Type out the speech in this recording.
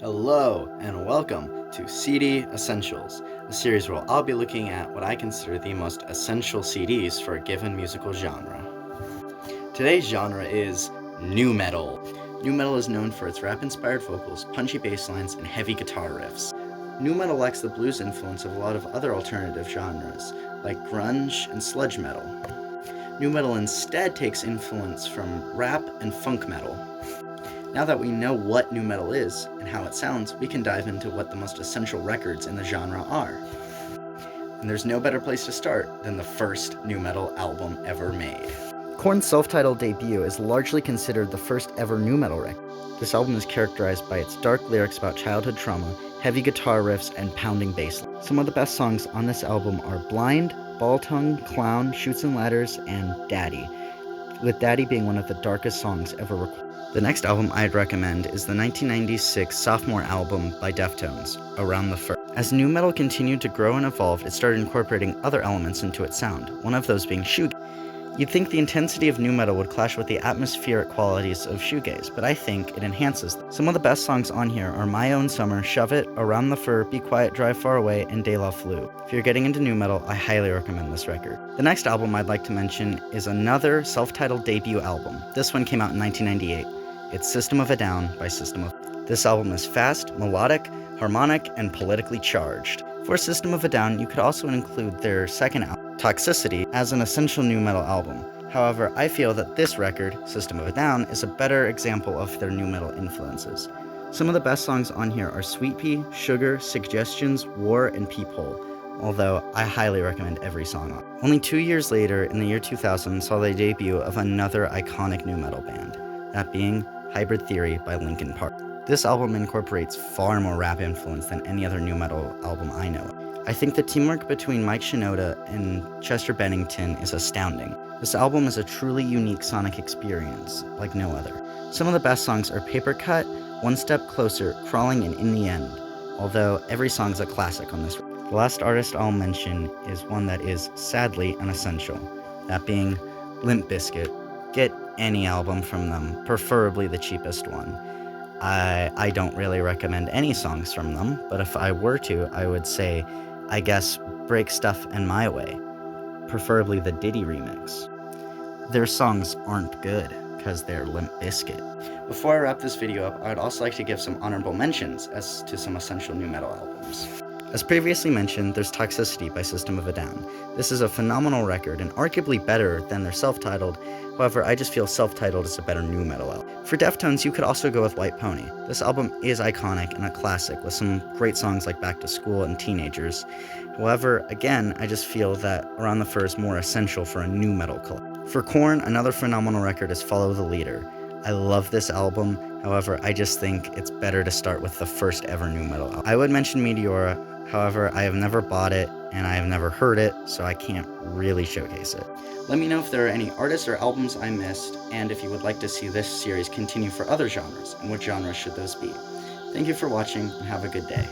Hello and welcome to CD Essentials, a series where I'll be looking at what I consider the most essential CDs for a given musical genre. Today's genre is nu metal. Nu metal is known for its rap-inspired vocals, punchy bass lines, and heavy guitar riffs. Nu metal lacks the blues influence of a lot of other alternative genres, like grunge and sludge metal. Nu metal instead takes influence from rap and funk metal. Now that we know what nu metal is and how it sounds, we can dive into what the most essential records in the genre are. And there's no better place to start than the first nu metal album ever made. Korn's self-titled debut is largely considered the first ever nu metal record. This album is characterized by its dark lyrics about childhood trauma, heavy guitar riffs, and pounding bass. Some of the best songs on this album are Blind, Ball Tongue, Clown, Chutes and Ladders, and Daddy, with Daddy being one of the darkest songs ever recorded. The next album I'd recommend is the 1996 sophomore album by Deftones, Around the Fur. As nu metal continued to grow and evolve, it started incorporating other elements into its sound, one of those being shoegaze. You'd think the intensity of nu metal would clash with the atmospheric qualities of shoegaze, but I think it enhances them. Some of the best songs on here are My Own Summer, Shove It, Around the Fur, Be Quiet, Drive Far Away, and De La Flou. If you're getting into nu metal, I highly recommend this record. The next album I'd like to mention is another self-titled debut album. This one came out in 1998. It's System of a Down by System of a Down. This album is fast, melodic, harmonic, and politically charged. For System of a Down, you could also include their second album, Toxicity, as an essential nu metal album. However, I feel that this record, System of a Down, is a better example of their nu metal influences. Some of the best songs on here are Sweet Pea, Sugar, Suggestions, War, and Peephole, although I highly recommend every song on it. Only 2 years later, in the year 2000, saw the debut of another iconic nu metal band, that being Hybrid Theory by Linkin Park. This album incorporates far more rap influence than any other nu metal album I know of. I think the teamwork between Mike Shinoda and Chester Bennington is astounding. This album is a truly unique sonic experience, like no other. Some of the best songs are Paper Cut, One Step Closer, Crawling, and In the End, although every song's a classic on this record. The last artist I'll mention is one that is sadly an essential, that being Limp Bizkit. Get any album from them, preferably the cheapest one. I don't really recommend any songs from them, but if I were to, I would say, I guess, Break Stuff and My Way, preferably the Diddy remix. Their songs aren't good, because they're Limp Bizkit. Before I wrap this video up, I would also like to give some honorable mentions as to some essential nu metal albums. As previously mentioned, there's Toxicity by System of a Down. This is a phenomenal record and arguably better than their self-titled, however I just feel self-titled is a better nu metal album. For Deftones, you could also go with White Pony. This album is iconic and a classic with some great songs like Back to School and Teenagers. However, again, I just feel that Around the Fur is more essential for a nu metal collection. For Korn, another phenomenal record is Follow the Leader. I love this album, however I just think it's better to start with the first ever nu metal album. I would mention Meteora. However, I have never bought it, and I have never heard it, so I can't really showcase it. Let me know if there are any artists or albums I missed, and if you would like to see this series continue for other genres, and what genres should those be. Thank you for watching, and have a good day.